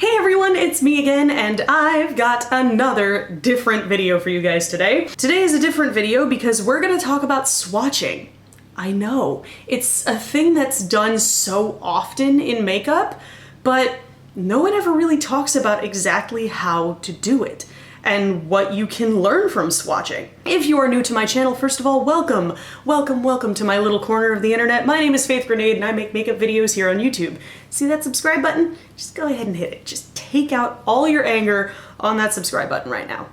Hey everyone, it's me again, and I've got another different video for you guys today. Today is a different video because we're gonna talk about swatching. I know, it's a thing that's done so often in makeup, but no one ever really talks about exactly how to do it and what you can learn from swatching. If you are new to my channel, first of all, welcome. Welcome to my little corner of the internet. My name is Faith Grenade and I make makeup videos here on YouTube. See that subscribe button? Just go ahead and hit it. Just take out all your anger on that subscribe button right now.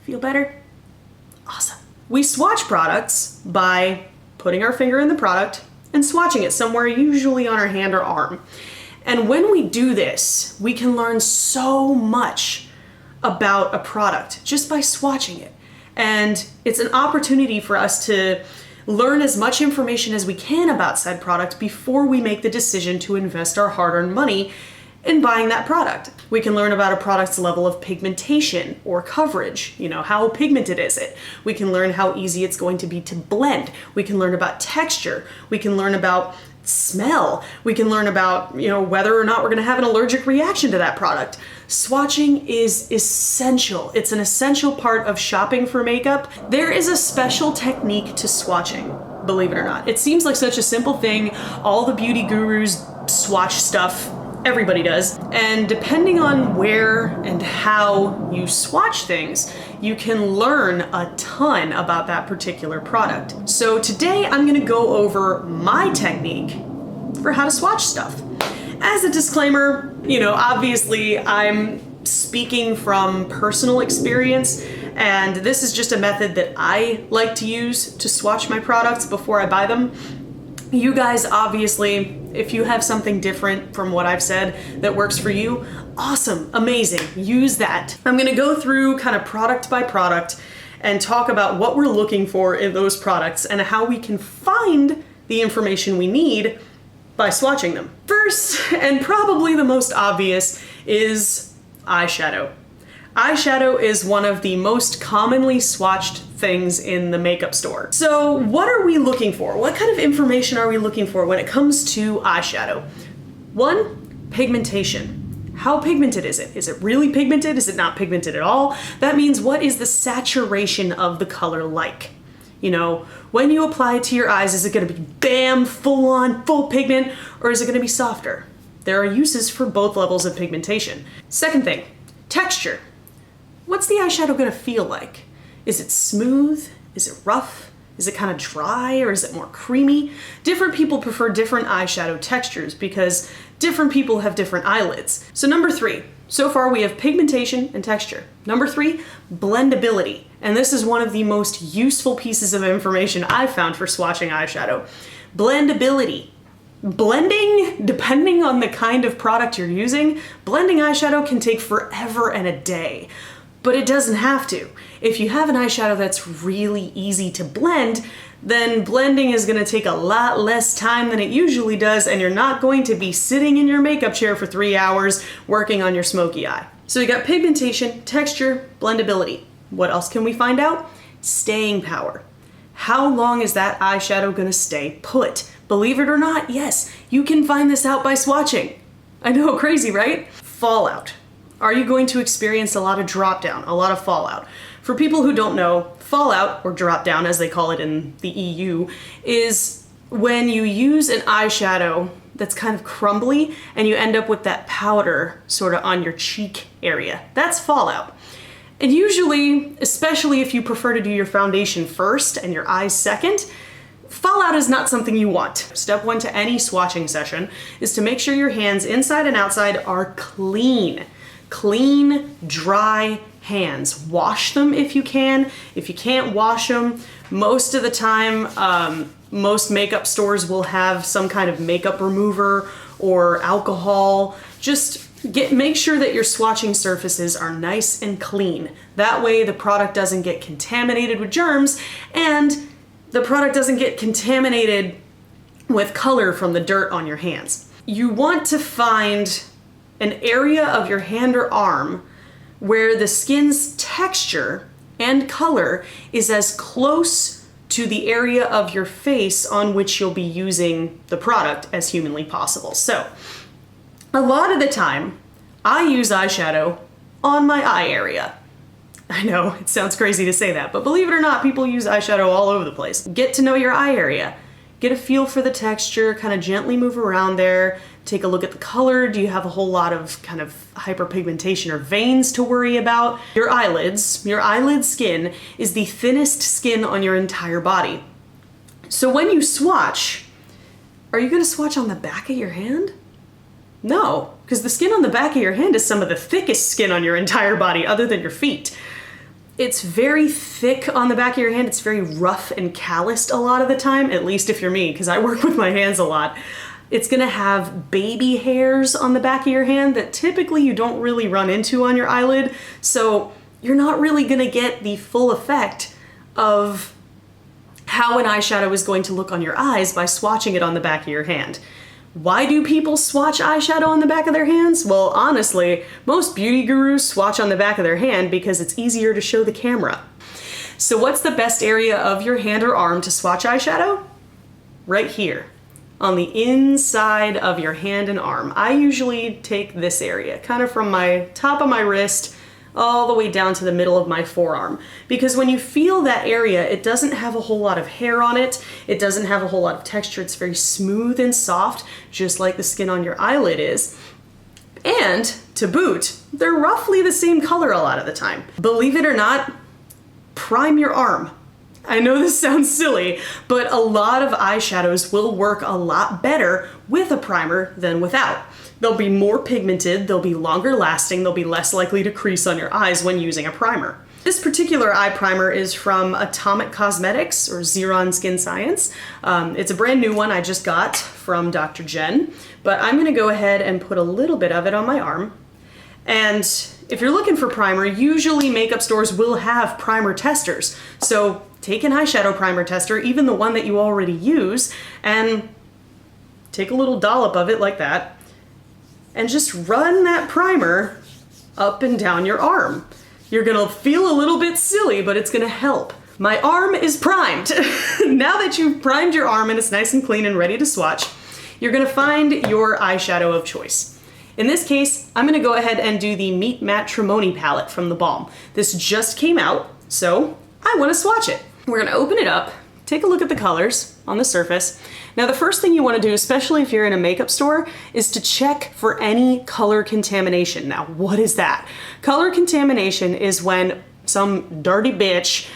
Feel better? Awesome. We swatch products by putting our finger in the product and swatching it somewhere, usually on our hand or arm. And when we do this, we can learn so much about a product just by swatching it. And it's an opportunity for us to learn as much information as we can about said product before we make the decision to invest our hard-earned money in buying that product. We can learn about a product's level of pigmentation or coverage, how pigmented is it? We can learn how easy it's going to be to blend. We can learn about texture. We can learn about smell. We can learn about, whether or not we're gonna have an allergic reaction to that product. Swatching is essential. It's an essential part of shopping for makeup. There is a special technique to swatching, believe it or not. It seems like such a simple thing. All the beauty gurus swatch stuff. Everybody does. And depending on where and how you swatch things, you can learn a ton about that particular product. So today I'm gonna go over my technique for how to swatch stuff. As a disclaimer, obviously I'm speaking from personal experience, and this is just a method that I like to use to swatch my products before I buy them. You guys, obviously, if you have something different from what I've said that works for you, awesome, amazing, use that. I'm gonna go through kind of product by product and talk about what we're looking for in those products and how we can find the information we need by swatching them. First, and probably the most obvious, is eyeshadow. Eyeshadow is one of the most commonly swatched things in the makeup store. So what are we looking for? What kind of information are we looking for when it comes to eyeshadow? One, pigmentation. How pigmented is it? Is it really pigmented? Is it not pigmented at all? That means, what is the saturation of the color like? When you apply it to your eyes, is it gonna be bam, full on, full pigment, or is it gonna be softer? There are uses for both levels of pigmentation. Second thing, texture. What's the eyeshadow gonna feel like? Is it smooth? Is it rough? Is it kind of dry, or is it more creamy? Different people prefer different eyeshadow textures because different people have different eyelids. So number three, so far we have pigmentation and texture. Number three, blendability. And this is one of the most useful pieces of information I've found for swatching eyeshadow. Blendability. Blending, depending on the kind of product you're using, blending eyeshadow can take forever and a day. But it doesn't have to. If you have an eyeshadow that's really easy to blend, then blending is gonna take a lot less time than it usually does, and you're not going to be sitting in your makeup chair for 3 hours working on your smoky eye. So you got pigmentation, texture, blendability. What else can we find out? Staying power. How long is that eyeshadow gonna stay put? Believe it or not, yes, you can find this out by swatching. I know, crazy, right? Fallout. Are you going to experience a lot of drop down, a lot of fallout? For people who don't know, fallout, or drop down as they call it in the EU, is when you use an eyeshadow that's kind of crumbly and you end up with that powder sort of on your cheek area. That's fallout. And usually, especially if you prefer to do your foundation first and your eyes second, fallout is not something you want. Step one to any swatching session is to make sure your hands inside and outside are clean. Clean, dry hands. Wash them if you can. If you can't wash them, most of the time, most makeup stores will have some kind of makeup remover or alcohol. Just make sure that your swatching surfaces are nice and clean. That way the product doesn't get contaminated with germs and the product doesn't get contaminated with color from the dirt on your hands. You want to find an area of your hand or arm where the skin's texture and color is as close to the area of your face on which you'll be using the product as humanly possible. So a lot of the time, I use eyeshadow on my eye area. I know, it sounds crazy to say that, but believe it or not, people use eyeshadow all over the place. Get to know your eye area. Get a feel for the texture, kind of gently move around there, take a look at the color. Do you have a whole lot of kind of hyperpigmentation or veins to worry about? Your eyelids, your eyelid skin is the thinnest skin on your entire body. So when you swatch, are you gonna swatch on the back of your hand? No, because the skin on the back of your hand is some of the thickest skin on your entire body other than your feet. It's very thick on the back of your hand. It's very rough and calloused a lot of the time, at least if you're me, because I work with my hands a lot. It's gonna have baby hairs on the back of your hand that typically you don't really run into on your eyelid, so you're not really gonna get the full effect of how an eyeshadow is going to look on your eyes by swatching it on the back of your hand. Why do people swatch eyeshadow on the back of their hands? Well, honestly, most beauty gurus swatch on the back of their hand because it's easier to show the camera. So what's the best area of your hand or arm to swatch eyeshadow? Right here, on the inside of your hand and arm. I usually take this area, kind of from my top of my wrist all the way down to the middle of my forearm. Because when you feel that area, it doesn't have a whole lot of hair on it. It doesn't have a whole lot of texture. It's very smooth and soft, just like the skin on your eyelid is. And to boot, they're roughly the same color a lot of the time. Believe it or not, prime your arm. I know this sounds silly, but a lot of eyeshadows will work a lot better with a primer than without. They'll be more pigmented, they'll be longer lasting, they'll be less likely to crease on your eyes when using a primer. This particular eye primer is from Atomic Cosmetics, or Xeron Skin Science. It's a brand new one I just got from Dr. Jen, but I'm gonna go ahead and put a little bit of it on my arm. And if you're looking for primer, usually makeup stores will have primer testers. So take an eyeshadow primer tester, even the one that you already use, and take a little dollop of it like that, and just run that primer up and down your arm. You're gonna feel a little bit silly, but it's gonna help. My arm is primed. Now that you've primed your arm and it's nice and clean and ready to swatch, you're gonna find your eyeshadow of choice. In this case, I'm gonna go ahead and do the Meet Matte Trimony palette from the Balm. This just came out, so I wanna swatch it. We're gonna open it up, take a look at the colors on the surface. Now the first thing you want to do, especially if you're in a makeup store, is to check for any color contamination. Now what is that? Color contamination is when some dirty bitch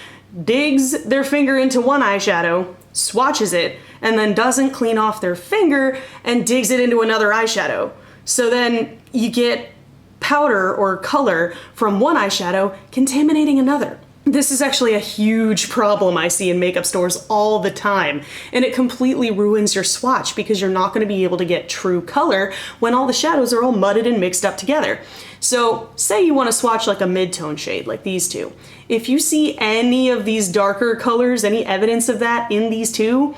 digs their finger into one eyeshadow, swatches it, and then doesn't clean off their finger and digs it into another eyeshadow. So then you get powder or color from one eyeshadow contaminating another. This is actually a huge problem I see in makeup stores all the time, and it completely ruins your swatch because you're not going to be able to get true color when all the shadows are all mudded and mixed up together. So say you want to swatch like a mid-tone shade like these two. If you see any of these darker colors, any evidence of that in these two,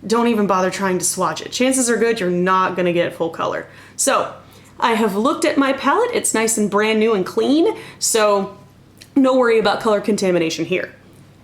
don't even bother trying to swatch it. Chances are good you're not going to get full color. So I have looked at my palette. It's nice and brand new and clean, so no worry about color contamination here.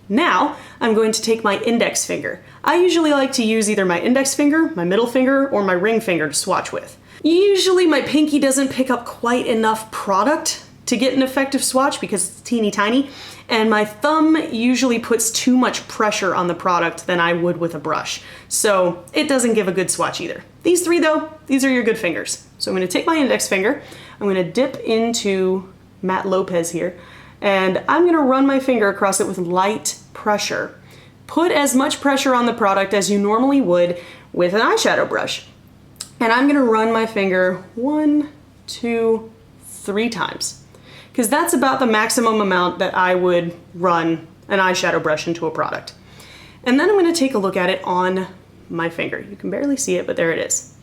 Now, I'm going to take my index finger. I usually like to use either my index finger, my middle finger, or my ring finger to swatch with. Usually my pinky doesn't pick up quite enough product to get an effective swatch because it's teeny tiny, and my thumb usually puts too much pressure on the product than I would with a brush. So it doesn't give a good swatch either. These three though, these are your good fingers. So I'm gonna take my index finger, I'm gonna dip into Matte Lopez here, and I'm gonna run my finger across it with light pressure. Put as much pressure on the product as you normally would with an eyeshadow brush. And I'm gonna run my finger 1, 2, 3 times. Because that's about the maximum amount that I would run an eyeshadow brush into a product. And then I'm gonna take a look at it on my finger. You can barely see it, but there it is.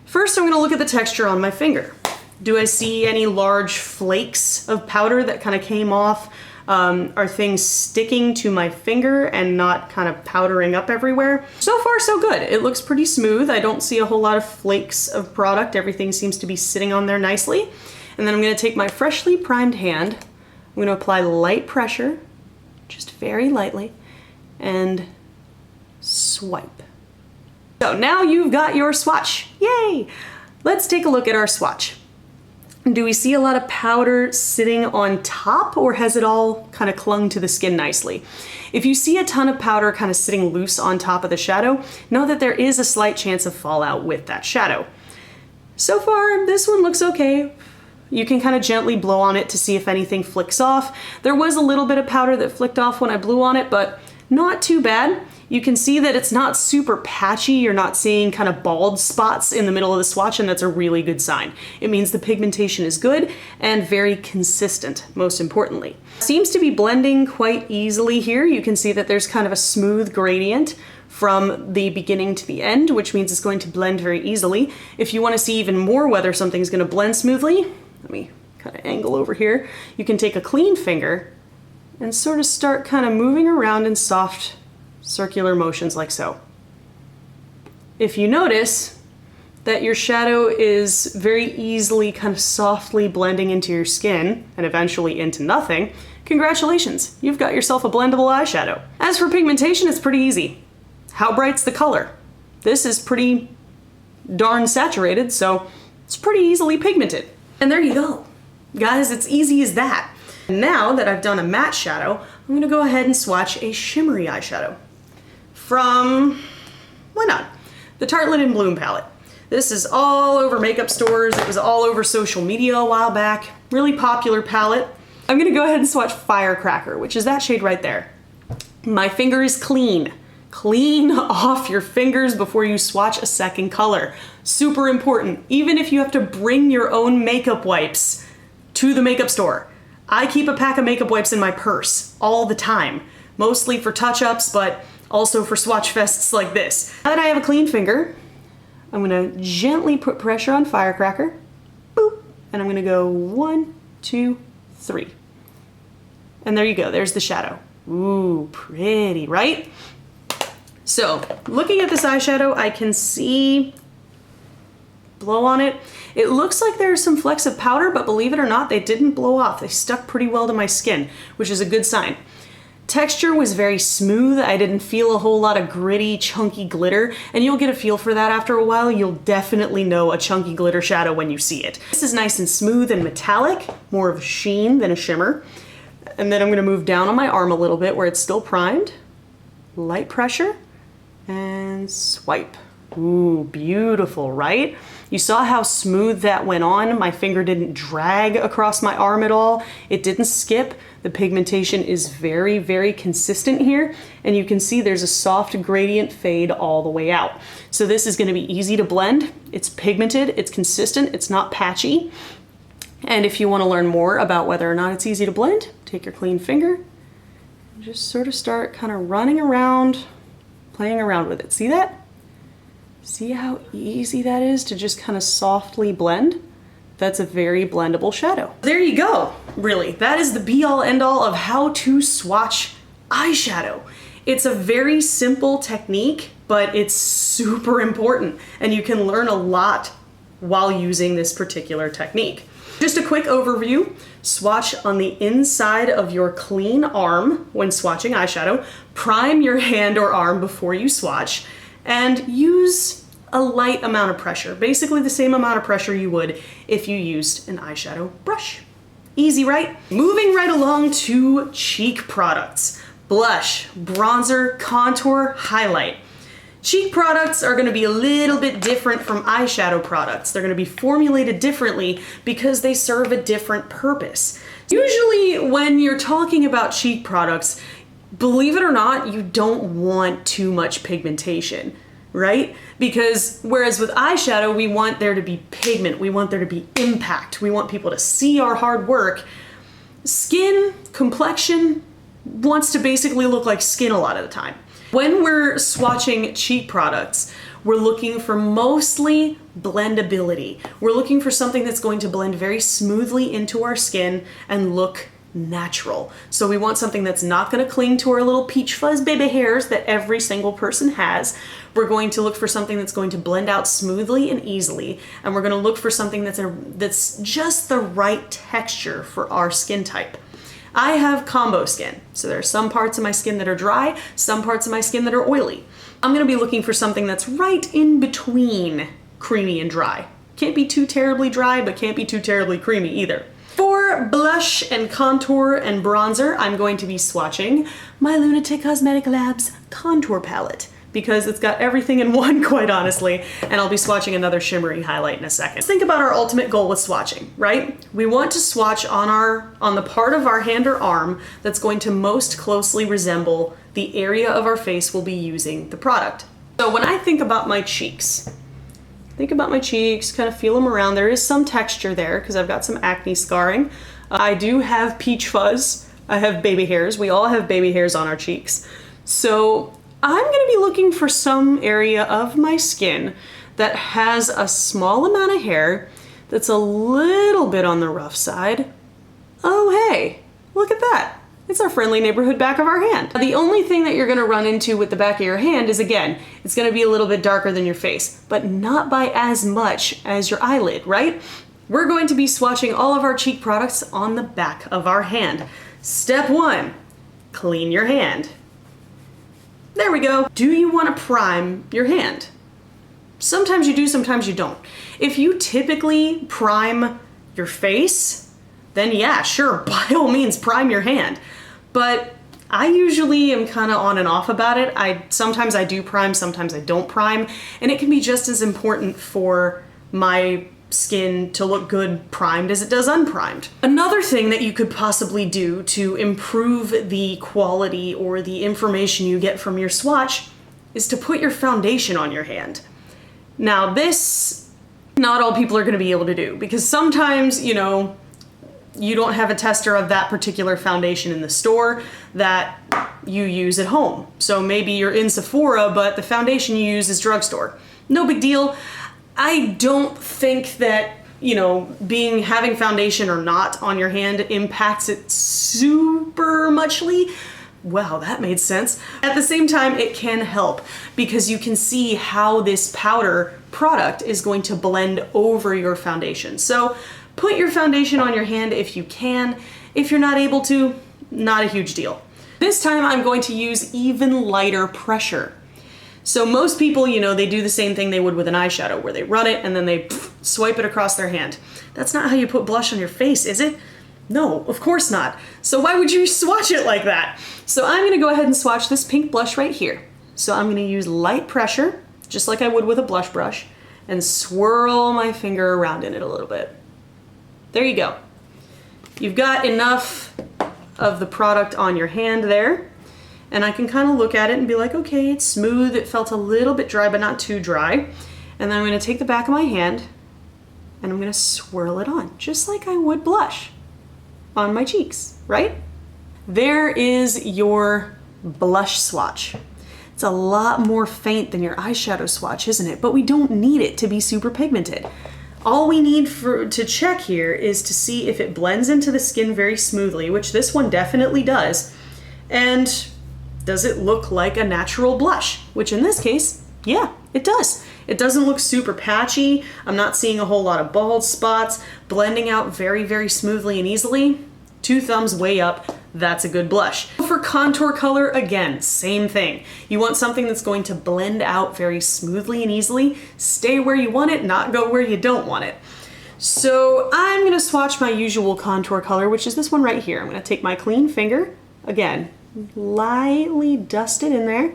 First, I'm gonna look at the texture on my finger. Do I see any large flakes of powder that kind of came off? Are things sticking to my finger and not kind of powdering up everywhere? So far, so good. It looks pretty smooth. I don't see a whole lot of flakes of product. Everything seems to be sitting on there nicely. And then I'm gonna take my freshly primed hand. I'm gonna apply light pressure, just very lightly, and swipe. So now you've got your swatch. Yay! Let's take a look at our swatch. Do we see a lot of powder sitting on top, or has it all kind of clung to the skin nicely? If you see a ton of powder kind of sitting loose on top of the shadow, know that there is a slight chance of fallout with that shadow. So far, this one looks okay. You can kind of gently blow on it to see if anything flicks off. There was a little bit of powder that flicked off when I blew on it, but not too bad. You can see that it's not super patchy. You're not seeing kind of bald spots in the middle of the swatch, and that's a really good sign. It means the pigmentation is good and very consistent, most importantly. Seems to be blending quite easily here. You can see that there's kind of a smooth gradient from the beginning to the end, which means it's going to blend very easily. If you want to see even more whether something's going to blend smoothly, let me kind of angle over here. You can take a clean finger and sort of start kind of moving around in soft circular motions like so. If you notice that your shadow is very easily kind of softly blending into your skin and eventually into nothing, congratulations, you've got yourself a blendable eyeshadow. As for pigmentation, it's pretty easy. How bright's the color? This is pretty darn saturated, so it's pretty easily pigmented. And there you go. Guys, it's easy as that. And now that I've done a matte shadow, I'm gonna go ahead and swatch a shimmery eyeshadow from, why not, the Tartelette in Bloom palette. This is all over makeup stores. It was all over social media a while back. Really popular palette. I'm gonna go ahead and swatch Firecracker, which is that shade right there. My finger is clean. Clean off your fingers before you swatch a second color. Super important, even if you have to bring your own makeup wipes to the makeup store. I keep a pack of makeup wipes in my purse all the time, mostly for touch-ups, but also for swatch fests like this. Now that I have a clean finger, I'm gonna gently put pressure on Firecracker, boop, and I'm gonna go 1, 2, 3. And there you go, there's the shadow. Ooh, pretty, right? So, looking at this eyeshadow, I can see, blow on it. It looks like there's some flecks of powder, but believe it or not, they didn't blow off. They stuck pretty well to my skin, which is a good sign. Texture was very smooth. I didn't feel a whole lot of gritty, chunky glitter, and you'll get a feel for that after a while. You'll definitely know a chunky glitter shadow when you see it. This is nice and smooth and metallic, more of a sheen than a shimmer. And then I'm gonna move down on my arm a little bit where it's still primed. Light pressure, and swipe. Ooh, beautiful, right? You saw how smooth that went on. My finger didn't drag across my arm at all. It didn't skip. The pigmentation is very, very consistent here, and you can see there's a soft gradient fade all the way out. So this is gonna be easy to blend. It's pigmented, it's consistent, it's not patchy. And if you wanna learn more about whether or not it's easy to blend, take your clean finger and just sort of start kind of running around, playing around with it. See that? See how easy that is to just kind of softly blend? That's a very blendable shadow. There you go, really. That is the be-all end-all of how to swatch eyeshadow. It's a very simple technique, but it's super important, and you can learn a lot while using this particular technique. Just a quick overview. Swatch on the inside of your clean arm when swatching eyeshadow. Prime your hand or arm before you swatch, and use a light amount of pressure. Basically the same amount of pressure you would if you used an eyeshadow brush. Easy, right? Moving right along to cheek products. Blush, bronzer, contour, highlight. Cheek products are gonna be a little bit different from eyeshadow products. They're gonna be formulated differently because they serve a different purpose. Usually when you're talking about cheek products, believe it or not, you don't want too much pigmentation, right? Because whereas with eyeshadow, we want there to be pigment, we want there to be impact, we want people to see our hard work. Skin, complexion wants to basically look like skin a lot of the time. When we're swatching cheek products, we're looking for mostly blendability. We're looking for something that's going to blend very smoothly into our skin and look natural. So we want something that's not going to cling to our little peach fuzz baby hairs that every single person has. We're going to look for something that's going to blend out smoothly and easily, and we're going to look for something that's just the right texture for our skin type. I have combo skin, so there are some parts of my skin that are dry, some parts of my skin that are oily. I'm gonna be looking for something that's right in between creamy and dry. Can't be too terribly dry, but can't be too terribly creamy either. For blush and contour and bronzer, I'm going to be swatching my Lunatic Cosmetic Labs contour palette because it's got everything in one, quite honestly, and I'll be swatching another shimmery highlight in a second. Let's think about our ultimate goal with swatching, right? We want to swatch on the part of our hand or arm that's going to most closely resemble the area of our face we'll be using the product. So when I think about my cheeks, kind of feel them around. There is some texture there because I've got some acne scarring. I do have peach fuzz. I have baby hairs. We all have baby hairs on our cheeks. So I'm gonna be looking for some area of my skin that has a small amount of hair that's a little bit on the rough side. Oh, hey, look at that. It's our friendly neighborhood back of our hand. The only thing that you're gonna run into with the back of your hand is, again, it's gonna be a little bit darker than your face, but not by as much as your eyelid, right? We're going to be swatching all of our cheek products on the back of our hand. Step 1, clean your hand. There we go. Do you wanna prime your hand? Sometimes you do, sometimes you don't. If you typically prime your face, then yeah, sure, by all means, prime your hand. But I usually am kind of on and off about it. Sometimes I do prime, sometimes I don't prime, and it can be just as important for my skin to look good primed as it does unprimed. Another thing that you could possibly do to improve the quality or the information you get from your swatch is to put your foundation on your hand. Now this, not all people are going to be able to do, because sometimes, you know, you don't have a tester of that particular foundation in the store that you use at home. So maybe you're in Sephora, but the foundation you use is drugstore. No big deal. I don't think that, you know, having foundation or not on your hand impacts it super muchly. Wow, that made sense. At the same time, it can help because you can see how this powder product is going to blend over your foundation. So put your foundation on your hand if you can. If you're not able to, not a huge deal. This time I'm going to use even lighter pressure. So most people, you know, they do the same thing they would with an eyeshadow where they run it and then they swipe it across their hand. That's not how you put blush on your face, is it? No, of course not. So why would you swatch it like that? So I'm gonna go ahead and swatch this pink blush right here. So I'm gonna use light pressure, just like I would with a blush brush, and swirl my finger around in it a little bit. There you go. You've got enough of the product on your hand there, and I can kind of look at it and be like, okay, it's smooth. It felt a little bit dry, but not too dry. And then I'm gonna take the back of my hand and I'm gonna swirl it on, just like I would blush on my cheeks, right? There is your blush swatch. It's a lot more faint than your eyeshadow swatch, isn't it? But we don't need it to be super pigmented. All we need to check here is to see if it blends into the skin very smoothly, which this one definitely does. And does it look like a natural blush? Which in this case, yeah, it does. It doesn't look super patchy. I'm not seeing a whole lot of bald spots, blending out very, very smoothly and easily. 2 thumbs way up, that's a good blush. For contour color, again, same thing. You want something that's going to blend out very smoothly and easily, stay where you want it, not go where you don't want it. So I'm gonna swatch my usual contour color, which is this one right here. I'm gonna take my clean finger, again, lightly dust it in there,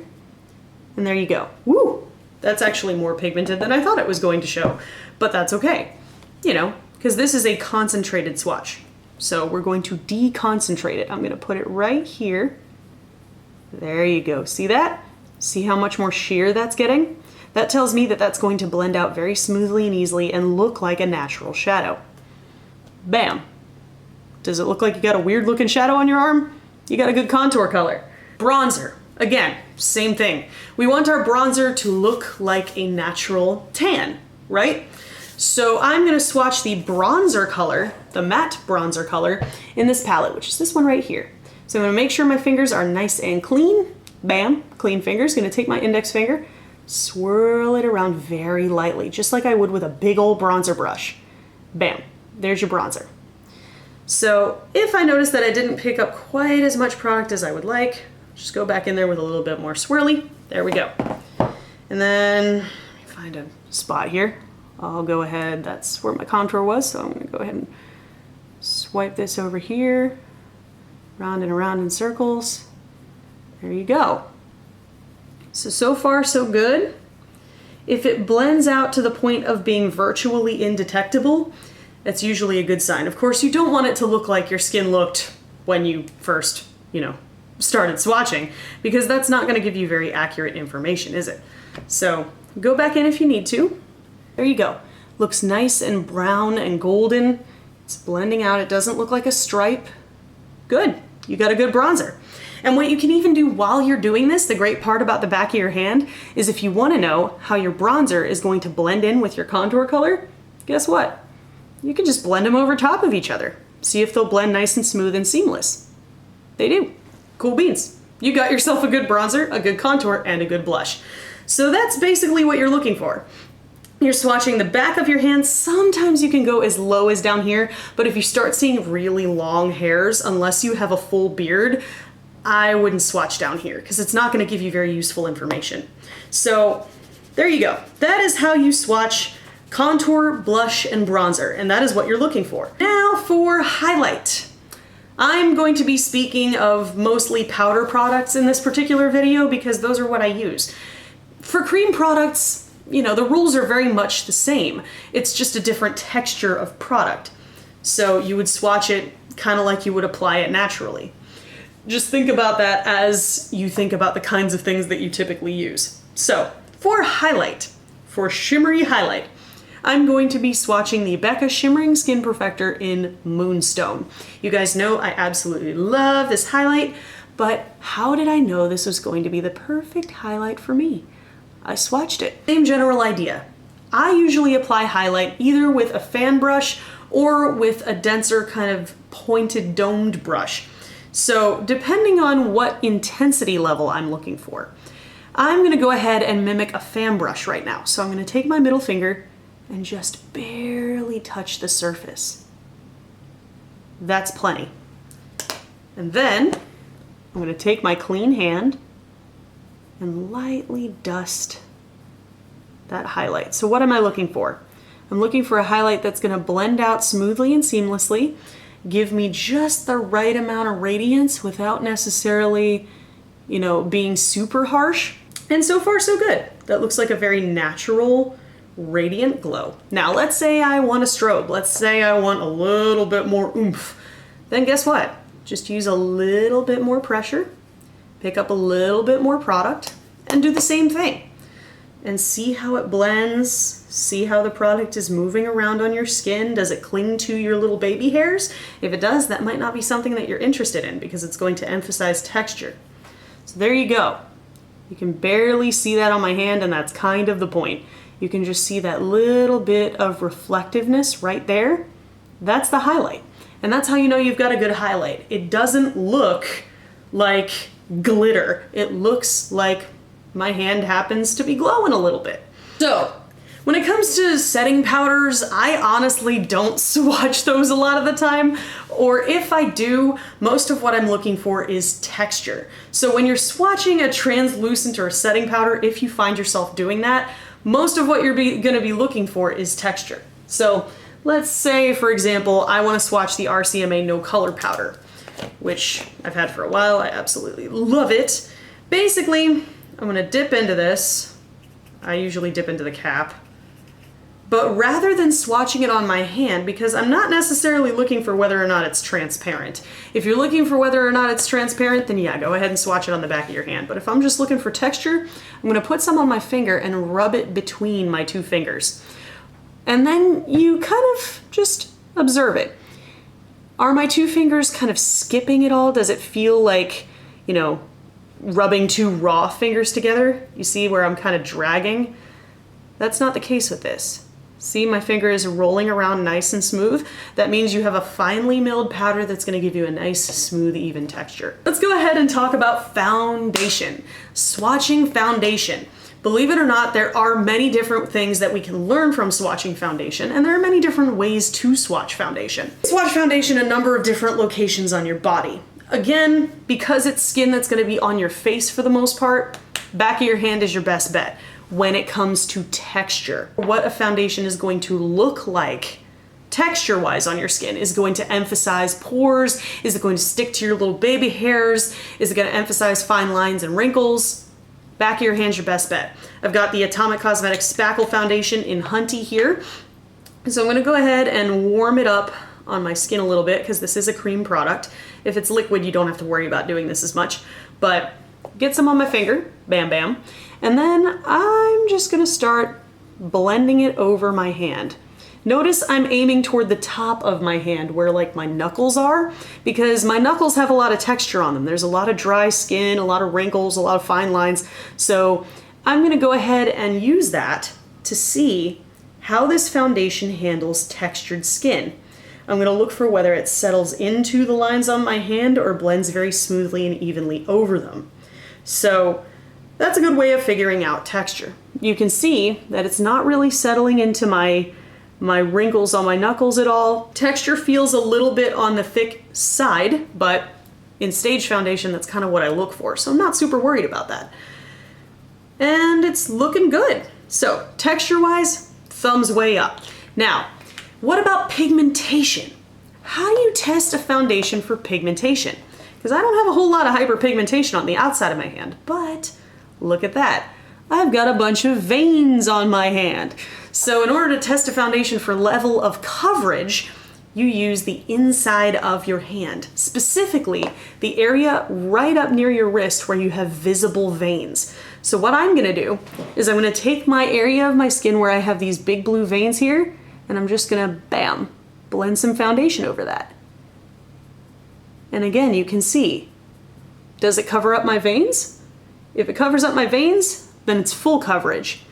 and there you go. Woo! That's actually more pigmented than I thought it was going to show, but that's okay, you know, because this is a concentrated swatch. So we're going to deconcentrate it. I'm gonna put it right here. There you go, see that? See how much more sheer that's getting? That tells me that that's going to blend out very smoothly and easily and look like a natural shadow. Bam. Does it look like you got a weird looking shadow on your arm? You got a good contour color. Bronzer, again, same thing. We want our bronzer to look like a natural tan, right? So I'm gonna swatch the bronzer color, the matte bronzer color, in this palette, which is this one right here. So I'm gonna make sure my fingers are nice and clean. Bam, clean fingers. Gonna take my index finger, swirl it around very lightly, just like I would with a big old bronzer brush. Bam, there's your bronzer. So if I notice that I didn't pick up quite as much product as I would like, just go back in there with a little bit more swirly. There we go. And then, let me find a spot here. I'll go ahead, that's where my contour was, so I'm gonna go ahead and swipe this over here, round and around in circles. There you go. So far so good. If it blends out to the point of being virtually indetectable, that's usually a good sign. Of course, you don't want it to look like your skin looked when you first, started swatching, because that's not gonna give you very accurate information, is it? So go back in if you need to. There you go. Looks nice and brown and golden. It's blending out. It doesn't look like a stripe. Good. You got a good bronzer. And what you can even do while you're doing this, the great part about the back of your hand, is if you want to know how your bronzer is going to blend in with your contour color, guess what? You can just blend them over top of each other. See if they'll blend nice and smooth and seamless. They do. Cool beans. You got yourself a good bronzer, a good contour, and a good blush. So that's basically what you're looking for. You're swatching the back of your hand. Sometimes you can go as low as down here, but if you start seeing really long hairs, unless you have a full beard, I wouldn't swatch down here because it's not going to give you very useful information. So there you go. That is how you swatch contour, blush, and bronzer, and that is what you're looking for. Now for highlight. I'm going to be speaking of mostly powder products in this particular video because those are what I use. For cream products, the rules are very much the same. It's just a different texture of product. So you would swatch it kind of like you would apply it naturally. Just think about that as you think about the kinds of things that you typically use. So for highlight, for shimmery highlight, I'm going to be swatching the Becca Shimmering Skin Perfector in Moonstone. You guys know I absolutely love this highlight, but how did I know this was going to be the perfect highlight for me? I swatched it. Same general idea. I usually apply highlight either with a fan brush or with a denser kind of pointed domed brush. So depending on what intensity level I'm looking for, I'm gonna go ahead and mimic a fan brush right now. So I'm gonna take my middle finger and just barely touch the surface. That's plenty. And then I'm gonna take my clean hand and lightly dust that highlight. So what am I looking for? I'm looking for a highlight that's gonna blend out smoothly and seamlessly, give me just the right amount of radiance without necessarily, being super harsh. And so far so good. That looks like a very natural, radiant glow. Now let's say I want a strobe. Let's say I want a little bit more oomph. Then guess what? Just use a little bit more pressure, pick up a little bit more product, and do the same thing. And see how it blends, see how the product is moving around on your skin. Does it cling to your little baby hairs? If it does, that might not be something that you're interested in because it's going to emphasize texture. So there you go. You can barely see that on my hand, and that's kind of the point. You can just see that little bit of reflectiveness right there. That's the highlight. And that's how you know you've got a good highlight. It doesn't look like glitter. It looks like my hand happens to be glowing a little bit. So, when it comes to setting powders, I honestly don't swatch those a lot of the time, or if I do, most of what I'm looking for is texture. So when you're swatching a translucent or a setting powder, if you find yourself doing that, most of what you're gonna be looking for is texture. So let's say, for example, I wanna swatch the RCMA No Color Powder, which I've had for a while. I absolutely love it. Basically, I'm gonna dip into this. I usually dip into the cap. But rather than swatching it on my hand, because I'm not necessarily looking for whether or not it's transparent. If you're looking for whether or not it's transparent, then yeah, go ahead and swatch it on the back of your hand. But if I'm just looking for texture, I'm gonna put some on my finger and rub it between my two fingers. And then you kind of just observe it. Are my two fingers kind of skipping it all? Does it feel like, rubbing two raw fingers together? You see where I'm kind of dragging? That's not the case with this. See, my finger is rolling around nice and smooth. That means you have a finely milled powder that's gonna give you a nice, smooth, even texture. Let's go ahead and talk about foundation. Swatching foundation. Believe it or not, there are many different things that we can learn from swatching foundation, and there are many different ways to swatch foundation. Swatch foundation a number of different locations on your body. Again, because it's skin that's gonna be on your face for the most part, back of your hand is your best bet. when it comes to texture. What a foundation is going to look like texture-wise on your skin. Is it going to emphasize pores? Is it going to stick to your little baby hairs? Is it going to emphasize fine lines and wrinkles? Back of your hand's your best bet. I've got the Atomic Cosmetics Spackle Foundation in Hunty here. So I'm going to go ahead and warm it up on my skin a little bit because this is a cream product. If it's liquid, you don't have to worry about doing this as much. But get some on my finger, bam bam. And then I'm just going to start blending it over my hand. Notice I'm aiming toward the top of my hand where like my knuckles are, because my knuckles have a lot of texture on them. There's a lot of dry skin, a lot of wrinkles, a lot of fine lines. So I'm going to go ahead and use that to see how this foundation handles textured skin. I'm going to look for whether it settles into the lines on my hand or blends very smoothly and evenly over them. So that's a good way of figuring out texture. You can see that it's not really settling into my wrinkles on my knuckles at all. Texture feels a little bit on the thick side, but in stage foundation, that's kind of what I look for. So I'm not super worried about that. And it's looking good. So texture-wise, thumbs way up. Now, what about pigmentation? How do you test a foundation for pigmentation? Because I don't have a whole lot of hyperpigmentation on the outside of my hand, but look at that. I've got a bunch of veins on my hand. So in order to test a foundation for level of coverage, you use the inside of your hand, specifically the area right up near your wrist where you have visible veins. So what I'm gonna do is I'm gonna take my area of my skin where I have these big blue veins here, and I'm just gonna, bam, blend some foundation over that. And again, you can see, does it cover up my veins? If it covers up my veins, then it's full coverage.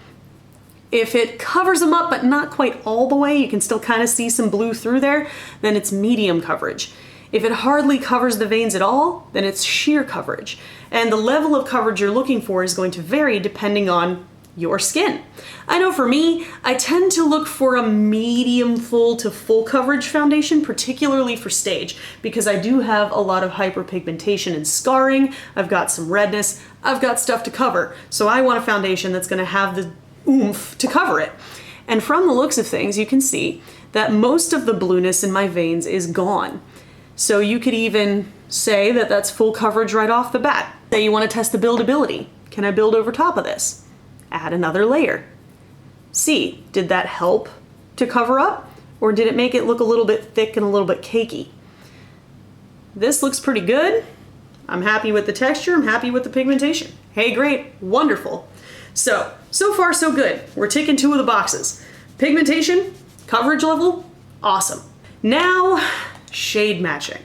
If it covers them up, but not quite all the way, you can still kind of see some blue through there, then it's medium coverage. If it hardly covers the veins at all, then it's sheer coverage. And the level of coverage you're looking for is going to vary depending on your skin. I know for me, I tend to look for a medium full to full coverage foundation, particularly for stage, because I do have a lot of hyperpigmentation and scarring. I've got some redness. I've got stuff to cover. So I want a foundation that's going to have the oomph to cover it. And from the looks of things, you can see that most of the blueness in my veins is gone. So you could even say that that's full coverage right off the bat. Say you want to test the buildability. Can I build over top of this? Add another layer. See, did that help to cover up, or did it make it look a little bit thick and a little bit cakey? This looks pretty good. I'm happy with the texture. I'm happy with the pigmentation. Hey, great, wonderful. So far so good. We're ticking 2 of the boxes. Pigmentation, coverage level, awesome. Now, shade matching.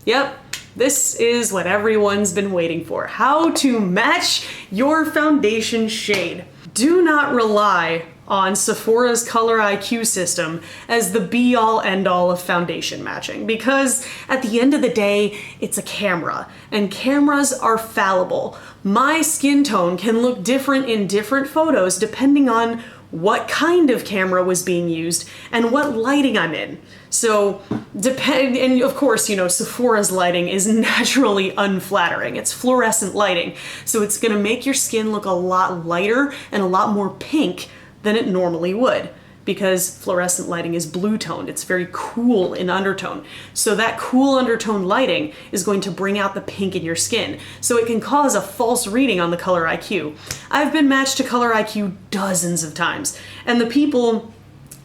Yep, this is what everyone's been waiting for. How to match your foundation shade. Do not rely on Sephora's Color IQ system as the be-all end-all of foundation matching, because at the end of the day, it's a camera, and cameras are fallible. My skin tone can look different in different photos depending on what kind of camera was being used and what lighting I'm in. So, and of course, you know, Sephora's lighting is naturally unflattering. It's fluorescent lighting, so it's gonna make your skin look a lot lighter and a lot more pink than it normally would, because fluorescent lighting is blue toned. It's very cool in undertone. So that cool undertone lighting is going to bring out the pink in your skin. So it can cause a false reading on the Color IQ. I've been matched to Color IQ dozens of times. And the people,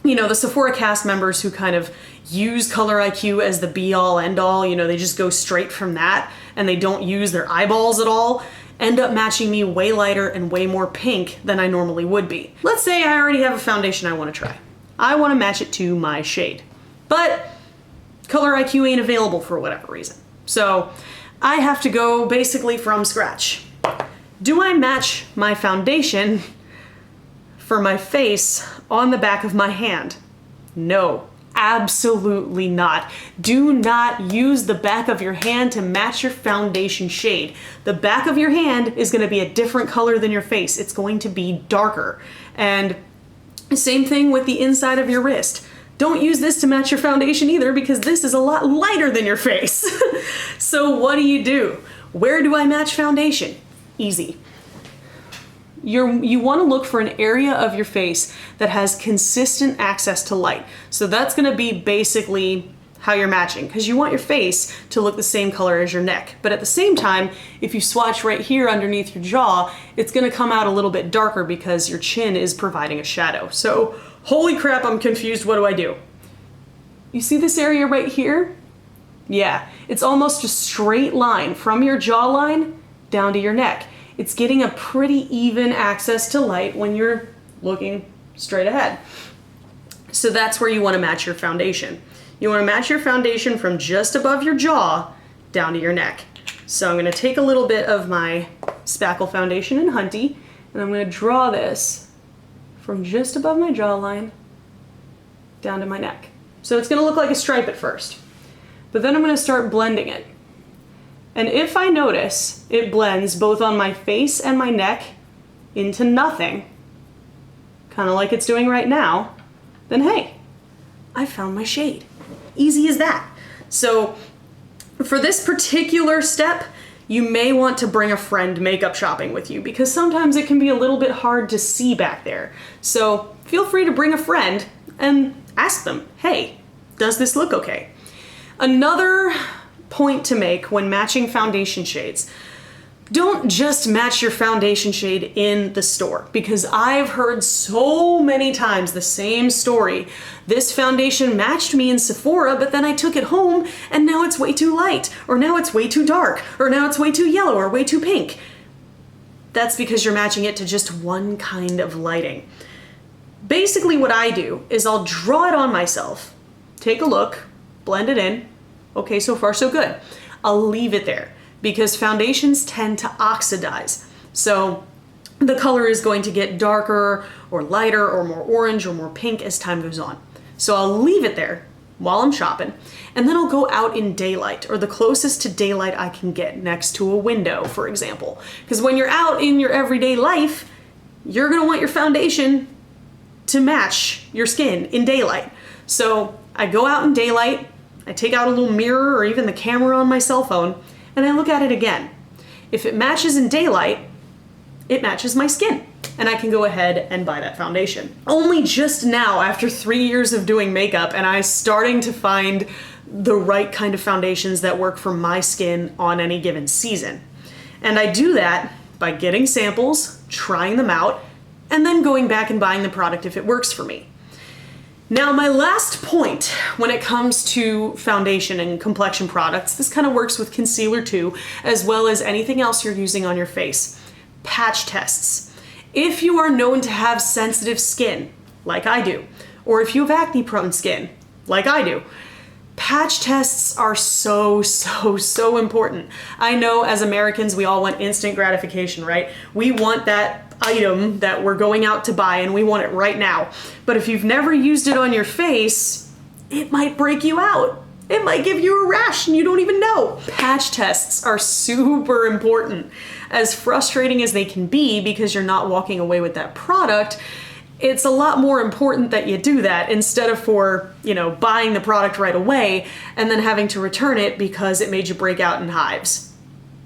you know, the Sephora cast members who kind of use Color IQ as the be all end all, you know, they just go straight from that and they don't use their eyeballs at all, end up matching me way lighter and way more pink than I normally would be. Let's say I already have a foundation I want to try. I want to match it to my shade, but Color IQ ain't available for whatever reason. So I have to go basically from scratch. Do I match my foundation for my face on the back of my hand? No. Absolutely not. Do not use the back of your hand to match your foundation shade. The back of your hand is going to be a different color than your face. It's going to be darker. And same thing with the inside of your wrist. Don't use this to match your foundation either, because this is a lot lighter than your face. So what do? Where do I match foundation? Easy. you want to look for an area of your face that has consistent access to light. So that's going to be basically how you're matching, because you want your face to look the same color as your neck. But at the same time, if you swatch right here underneath your jaw, it's going to come out a little bit darker because your chin is providing a shadow. So holy crap, I'm confused. What do? You see this area right here? Yeah, it's almost a straight line from your jawline down to your neck. It's getting a pretty even access to light when you're looking straight ahead. So that's where you want to match your foundation. You want to match your foundation from just above your jaw down to your neck. So I'm going to take a little bit of my spackle foundation in Hunty, and I'm going to draw this from just above my jawline down to my neck. So it's going to look like a stripe at first, but then I'm going to start blending it. And if I notice it blends both on my face and my neck into nothing, kind of like it's doing right now, then hey, I found my shade. Easy as that. So for this particular step, you may want to bring a friend makeup shopping with you, because sometimes it can be a little bit hard to see back there. So feel free to bring a friend and ask them, hey, does this look okay? Another point to make when matching foundation shades: don't just match your foundation shade in the store, because I've heard so many times the same story. This foundation matched me in Sephora, but then I took it home and now it's way too light, or now it's way too dark, or now it's way too yellow, or way too pink. That's because you're matching it to just one kind of lighting. Basically what I do is I'll draw it on myself, take a look, blend it in. Okay, so far so good. I'll leave it there, because foundations tend to oxidize. So the color is going to get darker or lighter or more orange or more pink as time goes on. So I'll leave it there while I'm shopping, and then I'll go out in daylight, or the closest to daylight I can get, next to a window, for example. Because when you're out in your everyday life, you're gonna want your foundation to match your skin in daylight. So I go out in daylight, I take out a little mirror or even the camera on my cell phone, and I look at it again. If it matches in daylight, it matches my skin, and I can go ahead and buy that foundation. Only just now, after 3 years of doing makeup, and I starting to find the right kind of foundations that work for my skin on any given season. And I do that by getting samples, trying them out, and then going back and buying the product if it works for me. Now, my last point when it comes to foundation and complexion products, this kind of works with concealer too, as well as anything else you're using on your face: patch tests. If you are known to have sensitive skin, like I do, or if you have acne-prone skin, like I do, patch tests are so important. I know as Americans, we all want instant gratification, right? We want that item that we're going out to buy, and we want it right now. But if you've never used it on your face, it might break you out. It might give you a rash and you don't even know. Patch tests are super important. As frustrating as they can be because you're not walking away with that product, it's a lot more important that you do that instead of buying the product right away and then having to return it because it made you break out in hives,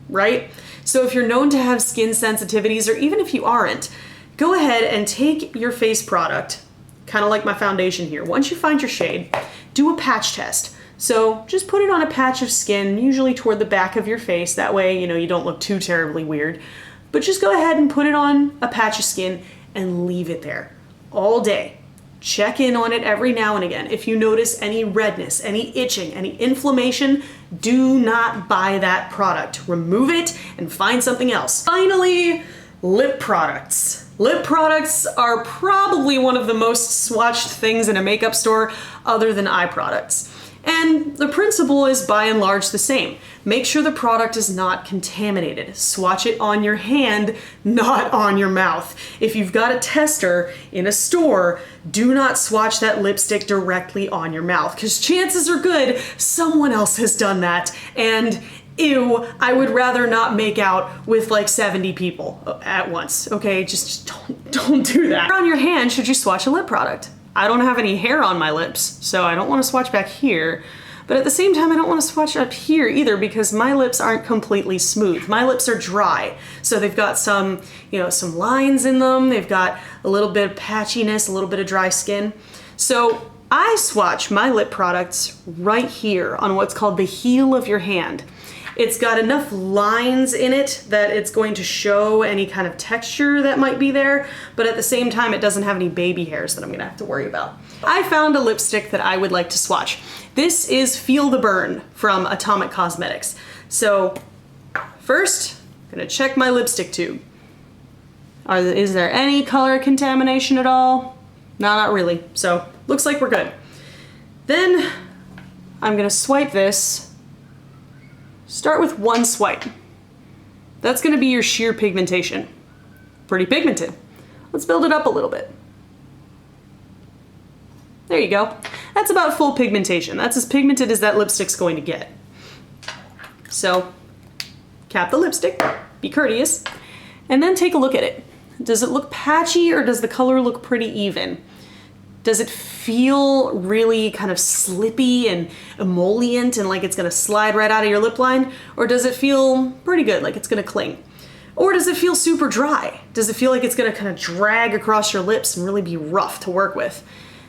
right? So if you're known to have skin sensitivities, or even if you aren't, go ahead and take your face product, kind of like my foundation here. Once you find your shade, do a patch test. So just put it on a patch of skin, usually toward the back of your face. That way, you don't look too terribly weird. But just go ahead and put it on a patch of skin and leave it there all day. Check in on it every now and again. If you notice any redness, any itching, any inflammation, do not buy that product. Remove it and find something else. Finally, lip products. Lip products are probably one of the most swatched things in a makeup store other than eye products. And the principle is by and large the same. Make sure the product is not contaminated. Swatch it on your hand, not on your mouth. If you've got a tester in a store, do not swatch that lipstick directly on your mouth, because chances are good someone else has done that, and ew, I would rather not make out with like 70 people at once, okay? Just don't do that. Where on your hand should you swatch a lip product? I don't have any hair on my lips, so I don't want to swatch back here. But But at the same time, I don't want to swatch up here either because my lips aren't completely smooth. My lips are dry. So they've got some, some lines in them. They've got a little bit of patchiness, a little bit of dry skin. So I swatch my lip products right here on what's called the heel of your hand. It's got enough lines in it that it's going to show any kind of texture that might be there, but at the same time it doesn't have any baby hairs that I'm gonna have to worry about. I found a lipstick that I would like to swatch. This is Feel the Burn from Atomic Cosmetics. So first, I'm gonna check my lipstick tube. Is there any color contamination at all? No, not really. So looks like we're good. Then I'm gonna swipe this. Start with one swipe. That's gonna be your sheer pigmentation. Pretty pigmented. Let's build it up a little bit. There you go. That's about full pigmentation. That's as pigmented as that lipstick's going to get. So, cap the lipstick, be courteous, and then take a look at it. Does it look patchy or does the color look pretty even? Does it feel really kind of slippy and emollient and like it's gonna slide right out of your lip line? Or does it feel pretty good, like it's gonna cling? Or does it feel super dry? Does it feel like it's gonna kind of drag across your lips and really be rough to work with?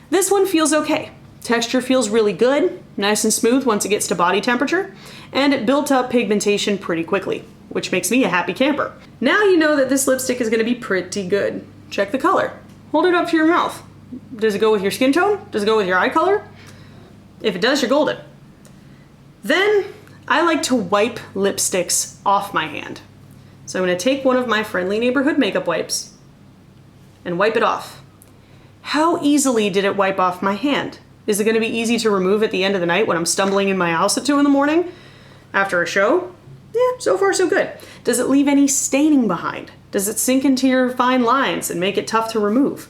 This one feels okay. Texture feels really good, nice and smooth once it gets to body temperature, and it built up pigmentation pretty quickly, which makes me a happy camper. Now you know that this lipstick is gonna be pretty good. Check the color. Hold it up to your mouth. Does it go with your skin tone? Does it go with your eye color? If it does, you're golden. Then I like to wipe lipsticks off my hand. So I'm gonna take one of my friendly neighborhood makeup wipes and wipe it off. How easily did it wipe off my hand? Is it gonna be easy to remove at the end of the night when I'm stumbling in my house at 2 in the morning after a show? Yeah, so far so good. Does it leave any staining behind? Does it sink into your fine lines and make it tough to remove?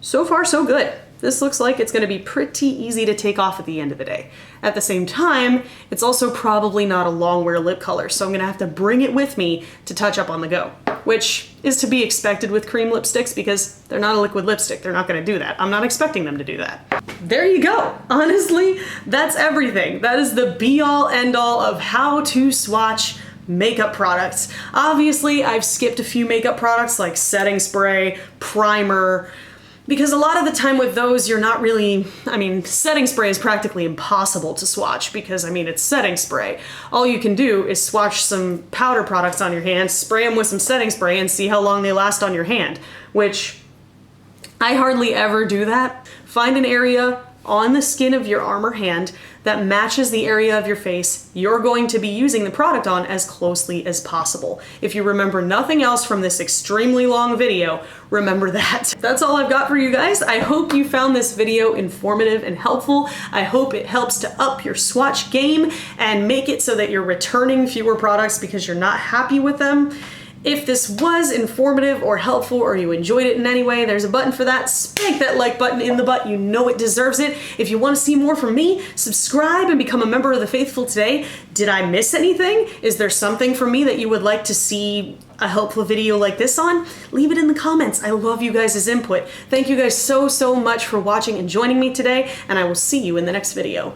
So far, so good. This looks like it's gonna be pretty easy to take off at the end of the day. At the same time, it's also probably not a long wear lip color, so I'm gonna have to bring it with me to touch up on the go, which is to be expected with cream lipsticks because they're not a liquid lipstick. They're not gonna do that. I'm not expecting them to do that. There you go. Honestly, that's everything. That is the be all end all of how to swatch makeup products. Obviously, I've skipped a few makeup products like setting spray, primer, because a lot of the time with those, you're not really, setting spray is practically impossible to swatch because, it's setting spray. All you can do is swatch some powder products on your hand, spray them with some setting spray, and see how long they last on your hand, which I hardly ever do that. Find an area on the skin of your arm or hand that matches the area of your face you're going to be using the product on as closely as possible. If you remember nothing else from this extremely long video, remember that. That's all I've got for you guys. I hope you found this video informative and helpful. I hope it helps to up your swatch game and make it so that you're returning fewer products because you're not happy with them. If this was informative or helpful or you enjoyed it in any way, there's a button for that. Spank that like button in the butt. You know it deserves it. If you want to see more from me, subscribe and become a member of the faithful today. Did I miss anything? Is there something from me that you would like to see a helpful video like this on? Leave it in the comments. I love you guys' input. Thank you guys so much for watching and joining me today, and I will see you in the next video.